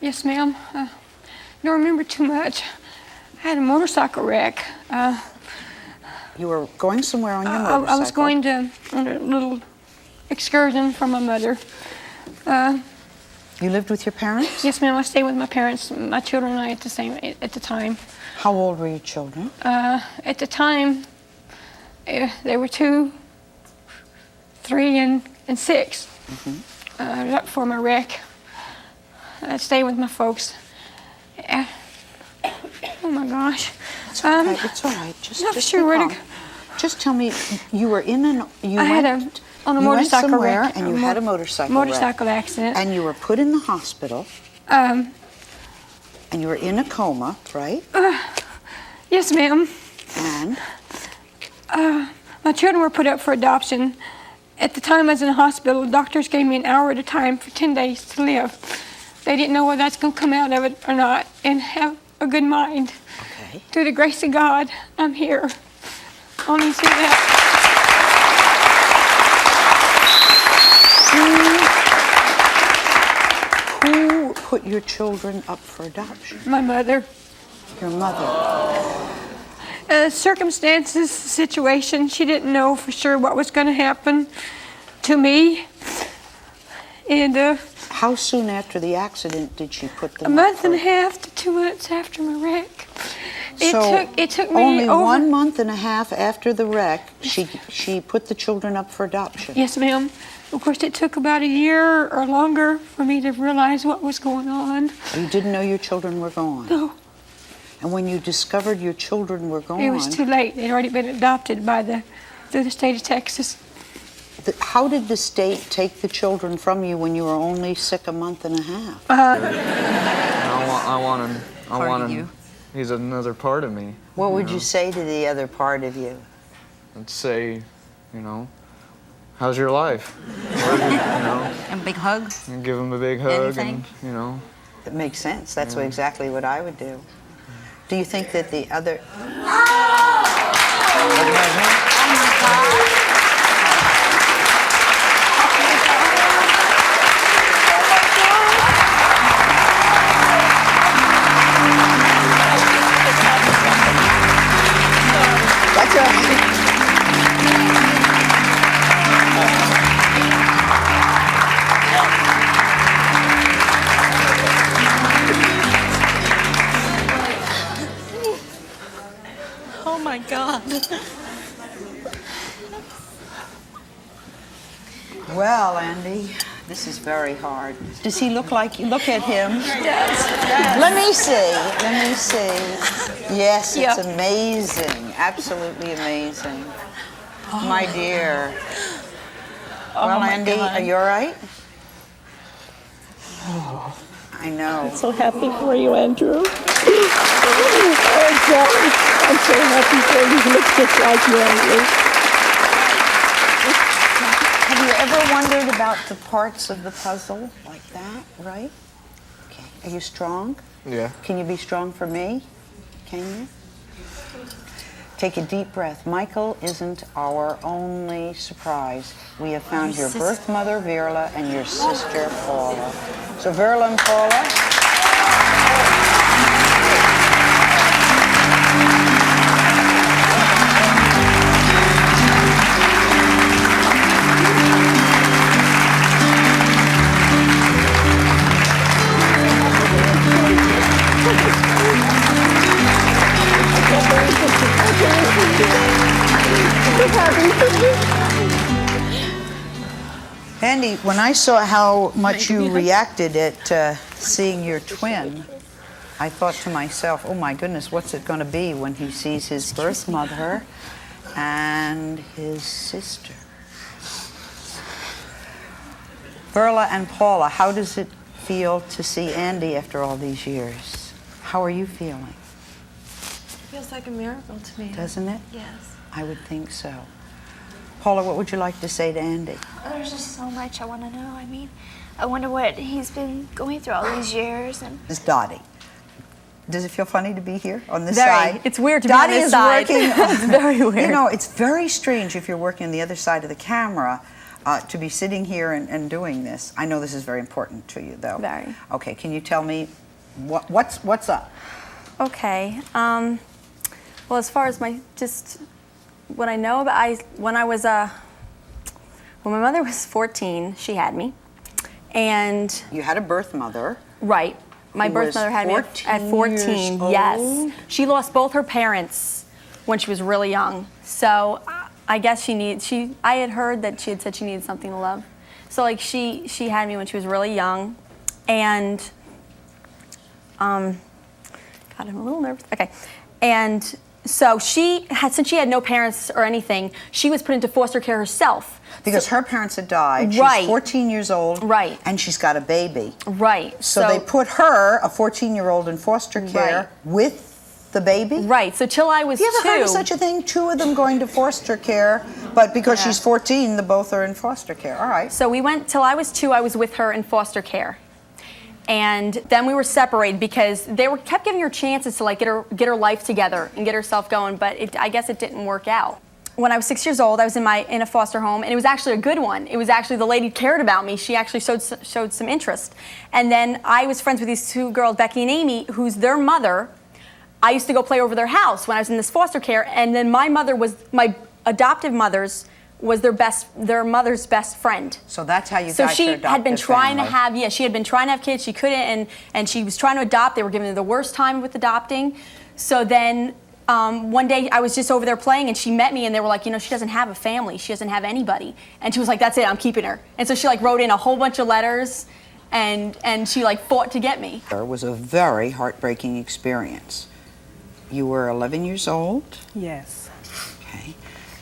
Yes, ma'am. Don't remember too much. I had a motorcycle wreck. You were going somewhere on your motorcycle? I was going on a little excursion from my mother. You lived with your parents? Yes, ma'am. I stayed with my parents, my children and I at the time. How old were your children? At the time, they were 2, 3, and 6. Right before my wreck. I stayed with my folks. Oh my gosh. It's okay. It's all right. Just sure where to go. Just tell me, you were in an. On a motorcycle wreck. And you had a motorcycle accident. And you were put in the hospital. And you were in a coma, right? Yes, ma'am. And? My children were put up for adoption. At the time I was in the hospital, the doctors gave me an hour at a time for 10 days to live. They didn't know whether that's going to come out of it or not, and have a good mind. Okay. Through the grace of God, I'm here. Only through that. Who put your children up for adoption? My mother. Your mother. Circumstances, situation, she didn't know for sure what was going to happen to me. And how soon after the accident did she put them up? A month and a half to 2 months after my wreck. It took me only 1 month and a half after the wreck, she put the children up for adoption. Yes, ma'am. Of course, it took about a year or longer for me to realize what was going on. You didn't know your children were gone? No. And when you discovered your children were gone... It was too late. They'd already been adopted through the state of Texas. How did the state take the children from you when you were only sick a month and a half? I want him. He's another part of me. What would you say to the other part of you? I'd say, how's your life? A big hug? And give him a big hug. Anything? And, That makes sense. That's exactly what I would do. Do you think that the other... That's all right. Oh my God. Well, Andy, this is very hard. Does he look like you? Look at him. Yes. Let me see. Let me see. Yes, it's Yeah. amazing. Absolutely amazing. My dear. Well, Andy, are you all right? I know. I'm so happy for you, Andrew. I'm so happy for you. You look just like you, Andrew. Have you ever wondered about the parts of the puzzle like that, right? Okay. Are you strong? yeah. Can you be strong for me? Can you? Take a deep breath. Michael isn't our only surprise. We have found your birth mother, Verla, and your sister, Paula. So Verla and Paula. Andy, when I saw how much you reacted at seeing your twin, I thought to myself, oh my goodness, what's it going to be when he sees his birth mother and his sister? Verla and Paula, how does it feel to see Andy after all these years? How are you feeling? Feels like a miracle to me. Doesn't it? Yes. I would think so. Paula, what would you like to say to Andy? There's just so much I want to know. I wonder what he's been going through all these years. And This is Dottie. Does it feel funny to be here on this Very. side? It's weird to be on this side. Dottie is working. It's very weird. You know, it's very strange if you're working on the other side of the camera, to be sitting here and doing this. I know this is very important to you, though. Very. Okay, can you tell me what's up? Okay. Well, as far as what I know about, when my mother was 14, she had me, and You had a birth mother. right, my Who birth was mother had me at 14. years Yes, old? she lost both her parents when she was really young. So I guess I had heard that she had said she needed something to love. So like she had me when she was really young, and God, I'm a little nervous. Okay, and so since she had no parents or anything, she was put into foster care herself. Because her parents had died. Right. She's 14 years old. Right. And she's got a baby. Right. So they put her, a 14-year-old, in foster care Right. with the baby? Right. So till I was Have you ever heard of 2. such a thing? 2 of them going to foster care, but because Yeah. she's 14, the both are in foster care. All right. So we went till I was 2. I was with her in foster care, and then we were separated because they kept giving her chances to like get her life together and get herself going. But I guess it didn't work out. When I was 6 years old, I was in a foster home, and it was actually a good one. It was actually the lady cared about me. She actually showed some interest. And then I was friends with these 2 girls, Becky and Amy, who's their mother. I used to go play over their house when I was in this foster care, and then my adoptive mother's was their mother's best friend. So that's how you So got she your had been adoptive trying family. she had been trying to have kids. She couldn't, and she was trying to adopt. They were giving her the worst time with adopting. So then one day I was just over there playing, and she met me, and they were like, she doesn't have a family. She doesn't have anybody. And she was like, that's it, I'm keeping her. And so she like wrote in a whole bunch of letters, and she like fought to get me. It was a very heartbreaking experience. You were 11 years old? Yes. Okay.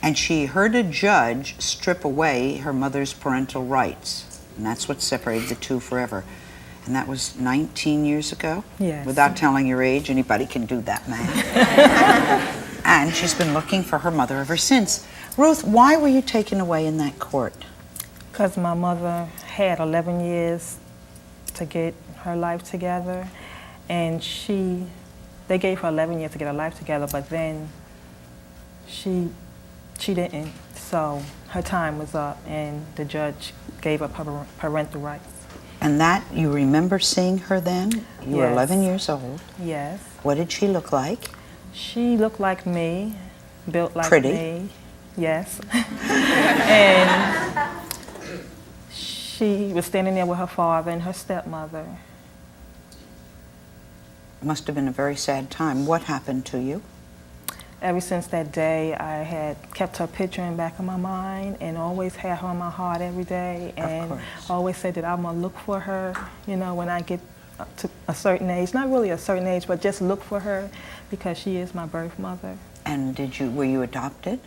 And she heard a judge strip away her mother's parental rights. And that's what separated the 2 forever. And that was 19 years ago? Yes. Without telling your age, anybody can do that math. And she's been looking for her mother ever since. Ruth, why were you taken away in that court? Because my mother had 11 years to get her life together, and they gave her 11 years to get her life together, but then she didn't. So her time was up, and the judge gave up her parental rights. And that, you remember seeing her then? You were Yes. 11 years old. Yes. What did she look like? She looked like me, built like Pretty. me. Yes. And she was standing there with her father and her stepmother. Must have been a very sad time. What happened to you? Ever since that day, I had kept her picture in the back of my mind and always had her in my heart every day. And course. always said that I'm going to look for her, when I get up to a certain age. Not really a certain age, but just look for her because she is my birth mother. And were you adopted?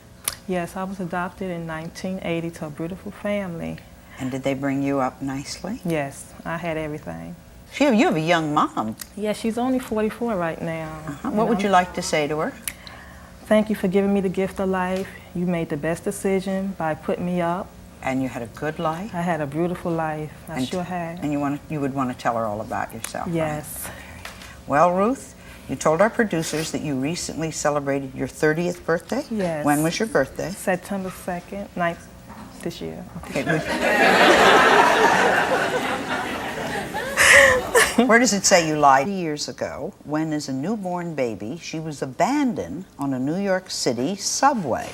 Yes, I was adopted in 1980 to a beautiful family. And did they bring you up nicely? Yes, I had everything. You have a young mom. Yeah, she's only 44 right now. What would you like to say to her? Thank you for giving me the gift of life. You made the best decision by putting me up. And you had a good life? I had a beautiful life. I sure had. And you would want to tell her all about yourself, Yes. right? Well, Ruth, you told our producers that you recently celebrated your 30th birthday? Yes. When was your birthday? September 2nd, 9th this year. Okay, where does it say you lied? Years ago, when as a newborn baby, she was abandoned on a New York City subway.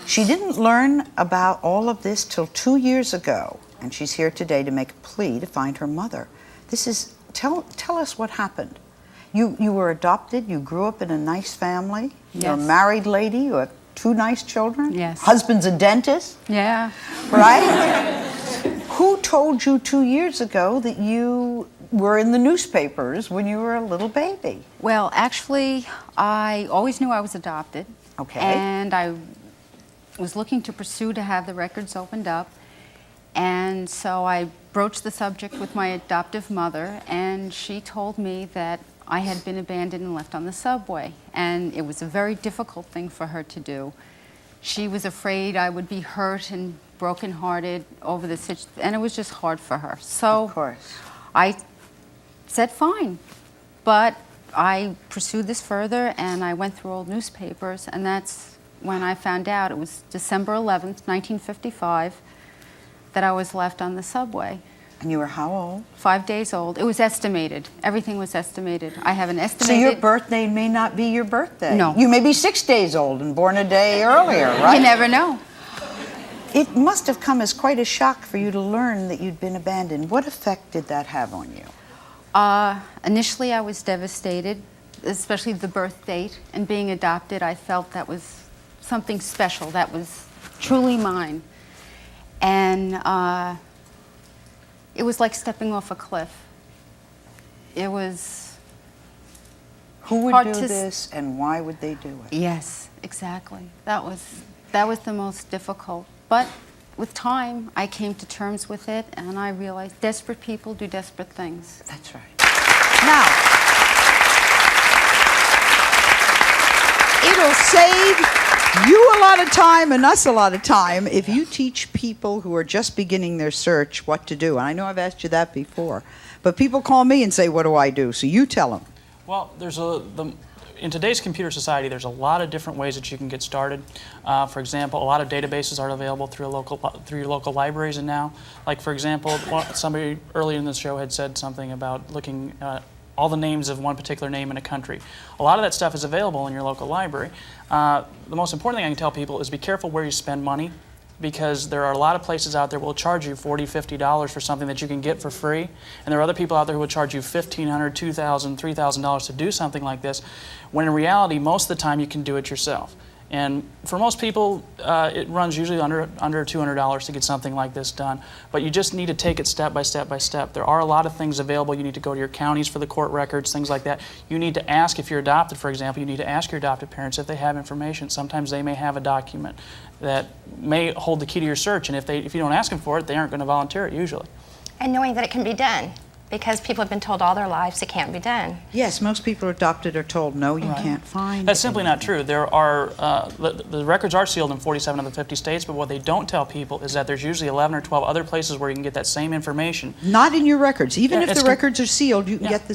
She didn't learn about all of this till 2 years ago, and she's here today to make a plea to find her mother. Tell us what happened. You were adopted, you grew up in a nice family, you're a Yes. married lady, you have 2 nice children. Yes. Husband's a dentist, Yeah. right? Who told you 2 years ago that you were in the newspapers when you were a little baby? Well, actually, I always knew I was adopted. Okay. And I was looking to pursue to have the records opened up. And so I broached the subject with my adoptive mother, and she told me that I had been abandoned and left on the subway. And it was a very difficult thing for her to do. She was afraid I would be hurt and brokenhearted over the situation, and it was just hard for her. So Of course. I said fine, but I pursued this further, and I went through old newspapers, and that's when I found out. It was December 11th, 1955. that I was left on the subway. And you were how old? 5 days old. It was estimated. Everything was estimated. I have an So estimated... your birthday may not be your birthday. No. You may be 6 days old and born a day earlier, right? You never know. It must have come as quite a shock for you to learn that you'd been abandoned. What effect did that have on you? Initially, I was devastated, especially the birth date. And being adopted, I felt that was something special, that was truly mine. And it was like stepping off a cliff. It was Who would hard do to this and why would they do it? Yes, exactly. That was the most difficult. But with time, I came to terms with it, and I realized desperate people do desperate things. That's right. Now, it'll save you a lot of time and us a lot of time if you teach people who are just beginning their search what to do. And I know I've asked you that before, but people call me and say, what do I do? So you tell them. Well, in today's computer society, there's a lot of different ways that you can get started. For example, a lot of databases are available through your local libraries. And now, like for example, somebody earlier in the show had said something about looking at all the names of one particular name in a country. A lot of that stuff is available in your local library. The most important thing I can tell people is be careful where you spend money, because there are a lot of places out there that will charge you $40, $50 for something that you can get for free. And there are other people out there who will charge you $1,500, $2,000, $3,000 to do something like this, when in reality, most of the time you can do it yourself. And for most people, it runs usually under $200 to get something like this done. But you just need to take it step by step by step. There are a lot of things available. You need to go to your counties for the court records, things like that. You need to ask, if you're adopted, for example, you need to ask your adopted parents if they have information. Sometimes they may have a document that may hold the key to your search, and if you don't ask them for it, they aren't going to volunteer it usually. And knowing that it can be done, because people have been told all their lives it can't be done. Yes, most people adopted are told, no, you can't find That's simply not anything. true. There are, the records are sealed in 47 of the 50 states, but what they don't tell people is that there's usually 11 or 12 other places where you can get that same information. Not in your records. Even Yeah, if the records are sealed, you can get the